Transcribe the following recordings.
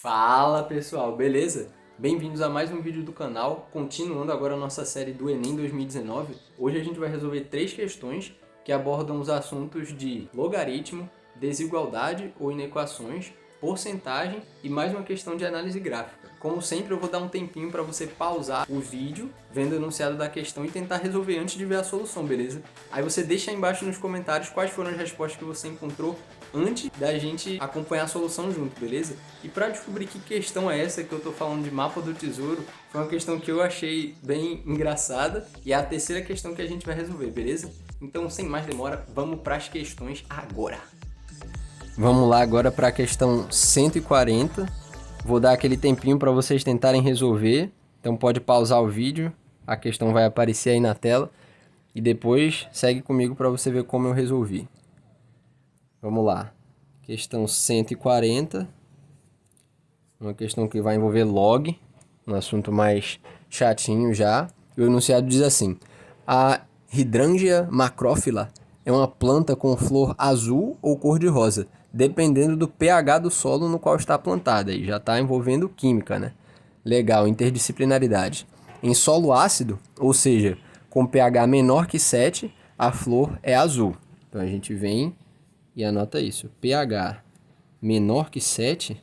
Fala pessoal, beleza? Bem-vindos a mais um vídeo do canal, continuando agora a nossa série do Enem 2019. Hoje a gente vai resolver 3 questões que abordam os assuntos de logaritmo, desigualdade ou inequações, porcentagem e mais uma questão de análise gráfica. Como sempre, eu vou dar um tempinho para você pausar o vídeo, vendo o enunciado da questão e tentar resolver antes de ver a solução, beleza? Aí você deixa aí embaixo nos comentários quais foram as respostas que você encontrou antes da gente acompanhar a solução junto, beleza? E para descobrir que questão é essa que eu tô falando de mapa do tesouro, foi uma questão que eu achei bem engraçada e é a terceira questão que a gente vai resolver, beleza? Então, sem mais demora, vamos para as questões agora. Vamos lá agora para a questão 140. Vou dar aquele tempinho para vocês tentarem resolver, então pode pausar o vídeo, a questão vai aparecer aí na tela e depois segue comigo para você ver como eu resolvi. Vamos lá, questão 140, uma questão que vai envolver log, um assunto mais chatinho já. E o enunciado diz assim: a Hydrangea macrófila é uma planta com flor azul ou cor-de-rosa, dependendo do pH do solo no qual está plantada. E já está envolvendo química, né? Legal, interdisciplinaridade. Em solo ácido, ou seja, com pH menor que 7, a flor é azul. Então a gente vem e anota isso, pH menor que 7,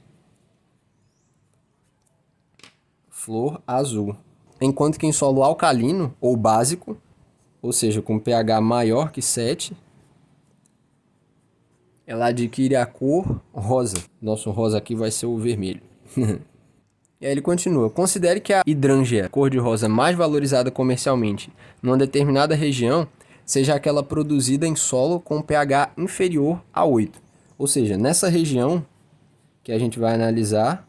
flor azul. Enquanto que em solo alcalino ou básico, ou seja, com pH maior que 7, ela adquire a cor rosa. Nosso rosa aqui vai ser o vermelho. E aí ele continua: considere que a hidrângea, cor de rosa mais valorizada comercialmente numa determinada região, seja aquela produzida em solo com pH inferior a 8. Ou seja, nessa região que a gente vai analisar,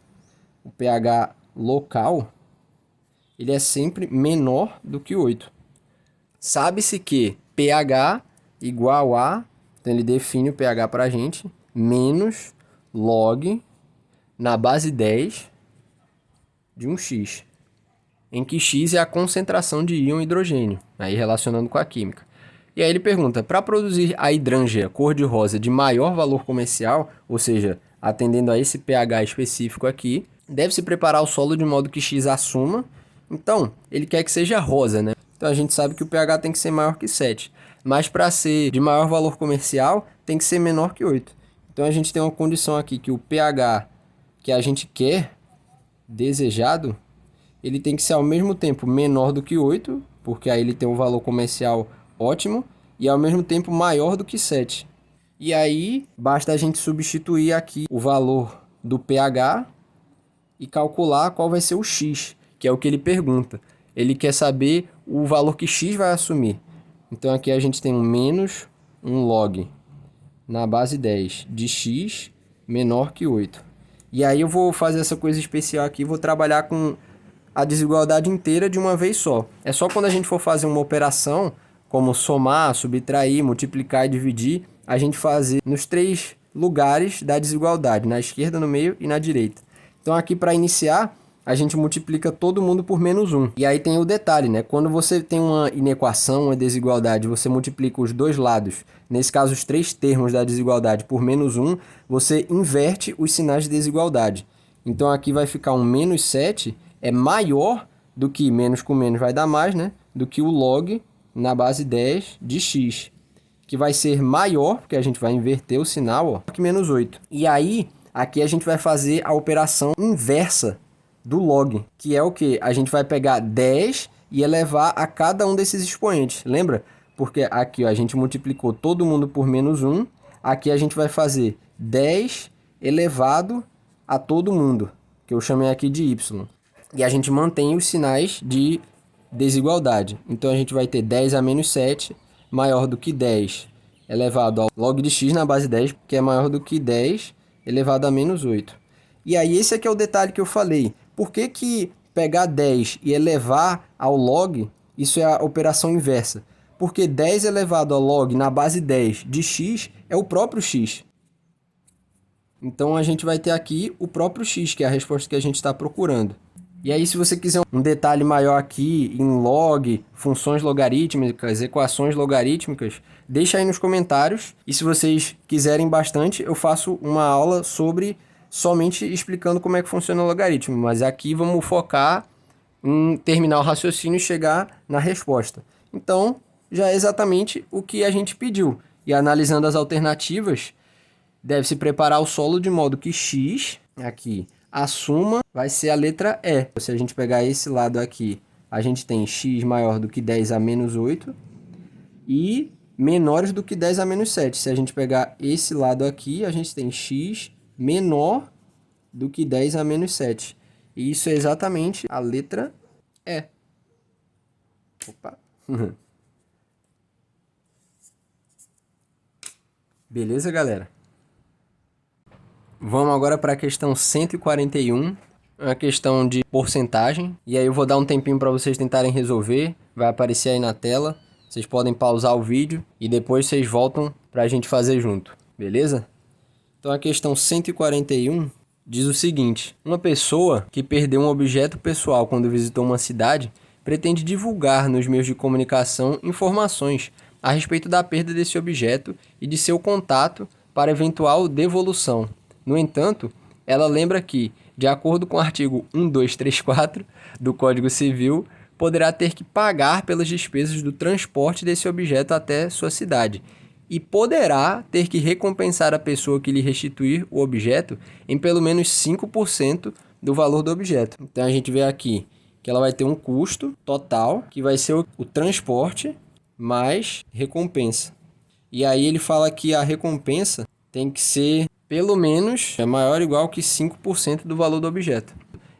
o pH local, ele é sempre menor do que 8. Sabe-se que pH igual a, então ele define o pH para a gente, menos log na base 10 de um x, em que x é a concentração de íon hidrogênio, aí relacionando com a química. E aí ele pergunta, para produzir a hidrângea cor-de-rosa de maior valor comercial, ou seja, atendendo a esse pH específico aqui, deve-se preparar o solo de modo que x assuma. Então, ele quer que seja rosa, né? Então a gente sabe que o pH tem que ser maior que 7. Mas para ser de maior valor comercial, tem que ser menor que 8. Então a gente tem uma condição aqui que o pH que a gente quer, desejado, ele tem que ser ao mesmo tempo menor do que 8, porque aí ele tem um valor comercial ótimo, e ao mesmo tempo maior do que 7. E aí basta a gente substituir aqui o valor do pH e calcular qual vai ser o x, que é o que ele pergunta. Ele quer saber o valor que x vai assumir. Então aqui a gente tem um menos um log na base 10 de x menor que 8. E aí eu vou fazer essa coisa especial aqui, vou trabalhar com a desigualdade inteira de uma vez só. É só quando a gente for fazer uma operação, como somar, subtrair, multiplicar e dividir, a gente fazer nos 3 lugares da desigualdade, na esquerda, no meio e na direita. Então aqui para iniciar, a gente multiplica todo mundo por menos 1. E aí tem o detalhe, né? Quando você tem uma inequação, uma desigualdade, você multiplica os dois lados, nesse caso os 3 termos da desigualdade por menos 1, você inverte os sinais de desigualdade. Então aqui vai ficar um menos 7, é maior do que menos com menos vai dar mais, né? Do que o log na base 10 de x, que vai ser maior, porque a gente vai inverter o sinal, ó, que menos 8. E aí, aqui a gente vai fazer a operação inversa do log, que é o que? A gente vai pegar 10 e elevar a cada um desses expoentes, lembra? Porque aqui ó, a gente multiplicou todo mundo por menos 1, aqui a gente vai fazer 10 elevado a todo mundo, que eu chamei aqui de y. E a gente mantém os sinais de desigualdade. Então a gente vai ter 10 a menos 7 maior do que 10 elevado ao log de x na base 10, que é maior do que 10 elevado a menos 8. E aí esse aqui é o detalhe que eu falei. Por que que pegar 10 e elevar ao log, isso é a operação inversa? Porque 10 elevado ao log na base 10 de x é o próprio x. Então a gente vai ter aqui o próprio x, que é a resposta que a gente está procurando. E aí, se você quiser um detalhe maior aqui em log, funções logarítmicas, equações logarítmicas, deixa aí nos comentários. E se vocês quiserem bastante, eu faço uma aula sobre somente explicando como é que funciona o logaritmo, mas aqui vamos focar em terminar o raciocínio e chegar na resposta. Então, já é exatamente o que a gente pediu. E analisando as alternativas, deve-se preparar o solo de modo que x, aqui, a suma vai ser a letra E. Se a gente pegar esse lado aqui, a gente tem x maior do que 10 a menos 8 e menores do que 10 a menos 7. Se a gente pegar esse lado aqui, a gente tem x menor do que 10 a menos 7. E isso é exatamente a letra E. Opa! Beleza, galera? Vamos agora para a questão 141, uma questão de porcentagem. E aí eu vou dar um tempinho para vocês tentarem resolver, vai aparecer aí na tela. Vocês podem pausar o vídeo e depois vocês voltam para a gente fazer junto, beleza? Então a questão 141 diz o seguinte: uma pessoa que perdeu um objeto pessoal quando visitou uma cidade pretende divulgar nos meios de comunicação informações a respeito da perda desse objeto e de seu contato para eventual devolução. No entanto, ela lembra que, de acordo com o artigo 1234 do Código Civil, poderá ter que pagar pelas despesas do transporte desse objeto até sua cidade e poderá ter que recompensar a pessoa que lhe restituir o objeto em pelo menos 5% do valor do objeto. Então a gente vê aqui que ela vai ter um custo total, que vai ser o transporte mais recompensa. E aí ele fala que a recompensa tem que ser pelo menos maior ou igual que 5% do valor do objeto.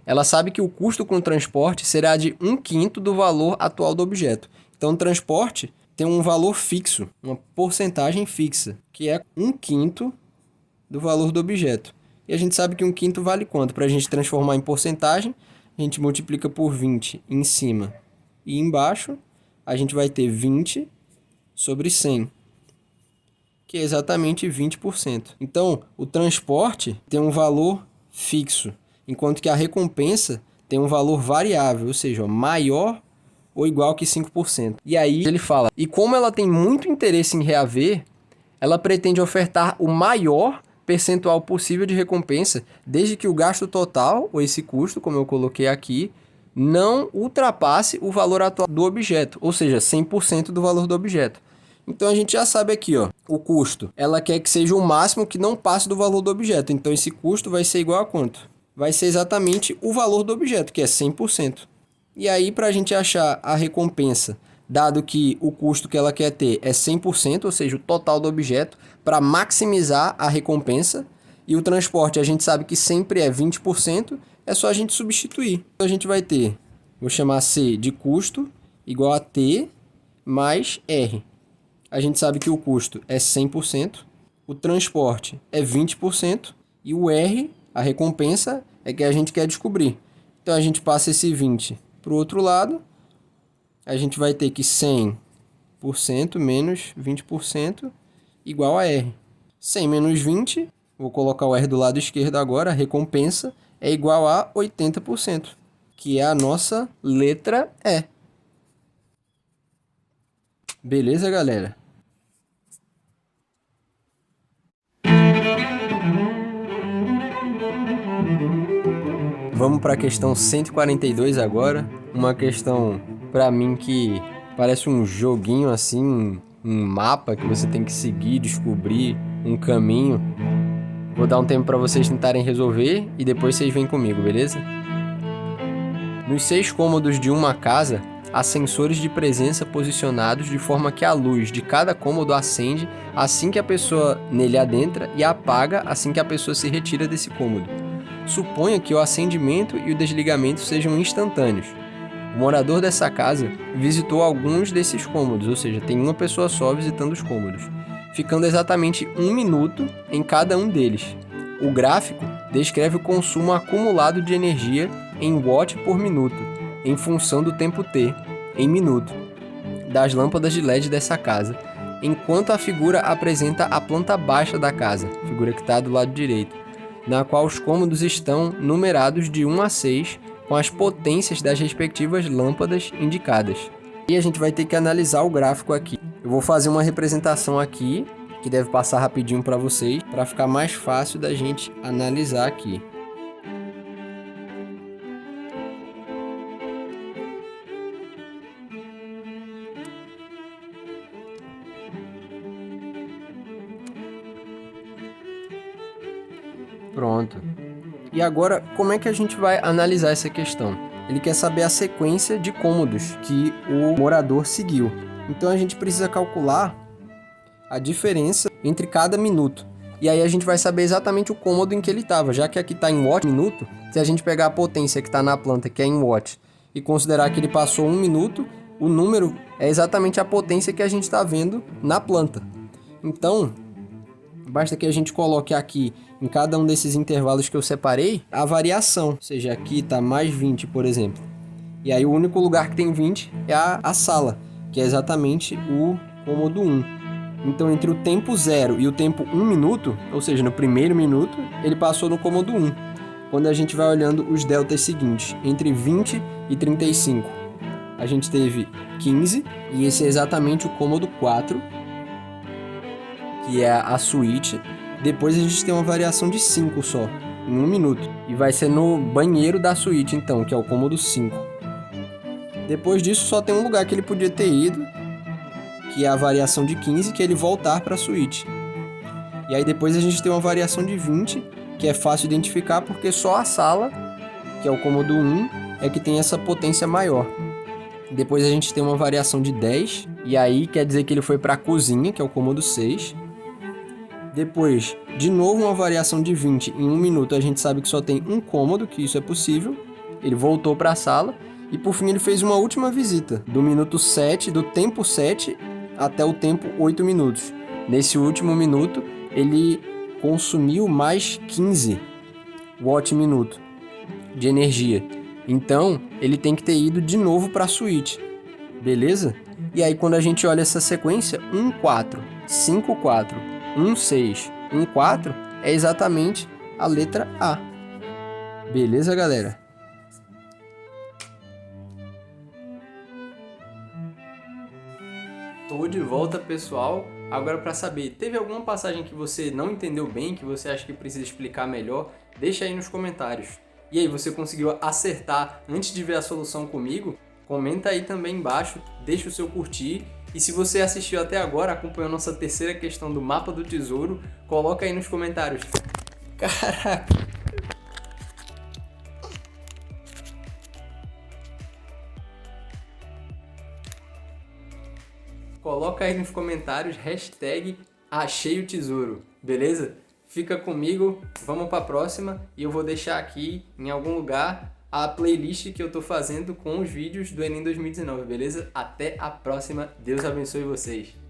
Ela sabe que o custo com o transporte será de 1/5 do valor atual do objeto. Então o transporte tem um valor fixo, uma porcentagem fixa, que é 1/5 do valor do objeto. E a gente sabe que 1/5 vale quanto? Para a gente transformar em porcentagem, a gente multiplica por 20 em cima e embaixo, a gente vai ter 20 sobre 100, que é exatamente 20%. Então, o transporte tem um valor fixo, enquanto que a recompensa tem um valor variável, ou seja, maior ou igual que 5%. E aí ele fala, e como ela tem muito interesse em reaver, ela pretende ofertar o maior percentual possível de recompensa, desde que o gasto total, ou esse custo, como eu coloquei aqui, não ultrapasse o valor atual do objeto, ou seja, 100% do valor do objeto. Então a gente já sabe aqui, ó, o custo. Ela quer que seja o máximo que não passe do valor do objeto. Então esse custo vai ser igual a quanto? Vai ser exatamente o valor do objeto, que é 100%. E aí, para a gente achar a recompensa, dado que o custo que ela quer ter é 100%, ou seja, o total do objeto, para maximizar a recompensa, e o transporte a gente sabe que sempre é 20%, é só a gente substituir. Então a gente vai ter, vou chamar C de custo, igual a T mais R. A gente sabe que o custo é 100%, o transporte é 20% e o R, a recompensa, é que a gente quer descobrir. Então a gente passa esse 20 para o outro lado, a gente vai ter que 100% menos 20% igual a R. 100 menos 20, vou colocar o R do lado esquerdo agora, a recompensa é igual a 80%, que é a nossa letra E. Beleza, galera? Vamos para a questão 142 agora. Uma questão, para mim, que parece um joguinho assim, um mapa que você tem que seguir, descobrir um caminho. Vou dar um tempo para vocês tentarem resolver e depois vocês vêm comigo, beleza? Nos 6 cômodos de uma casa, há sensores de presença posicionados de forma que a luz de cada cômodo acende assim que a pessoa nele adentra e apaga assim que a pessoa se retira desse cômodo. Suponha que o acendimento e o desligamento sejam instantâneos. O morador dessa casa visitou alguns desses cômodos, ou seja, tem uma pessoa só visitando os cômodos, ficando exatamente 1 minuto em cada um deles. O gráfico descreve o consumo acumulado de energia em watt por minuto, em função do tempo T, em minuto, das lâmpadas de LED dessa casa, enquanto a figura apresenta a planta baixa da casa, figura que está do lado direito, na qual os cômodos estão numerados de 1 a 6, com as potências das respectivas lâmpadas indicadas. E a gente vai ter que analisar o gráfico aqui. Eu vou fazer uma representação aqui, que deve passar rapidinho para vocês, para ficar mais fácil da gente analisar aqui. Pronto. E agora, como é que a gente vai analisar essa questão? Ele quer saber a sequência de cômodos que o morador seguiu. Então a gente precisa calcular a diferença entre cada minuto. E aí a gente vai saber exatamente o cômodo em que ele estava, já que aqui está em watt minuto. Se a gente pegar a potência que está na planta, que é em watt, e considerar que ele passou 1 minuto, o número é exatamente a potência que a gente está vendo na planta. Então, basta que a gente coloque aqui, em cada um desses intervalos que eu separei, a variação. Ou seja, aqui está mais 20, por exemplo. E aí o único lugar que tem 20 é a sala, que é exatamente o cômodo 1. Então, entre o tempo 0 e o tempo 1 minuto, ou seja, no primeiro minuto, ele passou no cômodo 1. Quando a gente vai olhando os deltas seguintes, entre 20 e 35, a gente teve 15, e esse é exatamente o cômodo 4, que é a suíte. Depois a gente tem uma variação de 5 só, em 1 minuto. E vai ser no banheiro da suíte, então, que é o cômodo 5. Depois disso, só tem um lugar que ele podia ter ido, que é a variação de 15, que é ele voltar para a suíte. E aí depois a gente tem uma variação de 20, que é fácil identificar porque só a sala, que é o cômodo 1, é que tem essa potência maior. Depois a gente tem uma variação de 10, e aí quer dizer que ele foi para a cozinha, que é o cômodo 6. Depois, de novo uma variação de 20, em 1 minuto a gente sabe que só tem um cômodo, que isso é possível. Ele voltou para a sala, e por fim ele fez uma última visita, do minuto 7, do tempo 7 até o tempo 8 minutos. Nesse último minuto, ele consumiu mais 15 watt-minuto de energia. Então, ele tem que ter ido de novo para a suíte, beleza? E aí, quando a gente olha essa sequência, 1, 4, 5, 4, 1, 6, 1, 4, é exatamente a letra A. Beleza, galera? Tô de volta, pessoal. Agora, para saber, teve alguma passagem que você não entendeu bem, que você acha que precisa explicar melhor? Deixa aí nos comentários. E aí, você conseguiu acertar antes de ver a solução comigo? Comenta aí também embaixo, deixa o seu curtir. E se você assistiu até agora, acompanhou nossa terceira questão do mapa do tesouro, coloca aí nos comentários. Caraca! Coloca aí nos comentários, hashtag achei o tesouro, beleza? Fica comigo, vamos para a próxima e eu vou deixar aqui em algum lugar a playlist que eu tô fazendo com os vídeos do Enem 2019, beleza? Até a próxima, Deus abençoe vocês!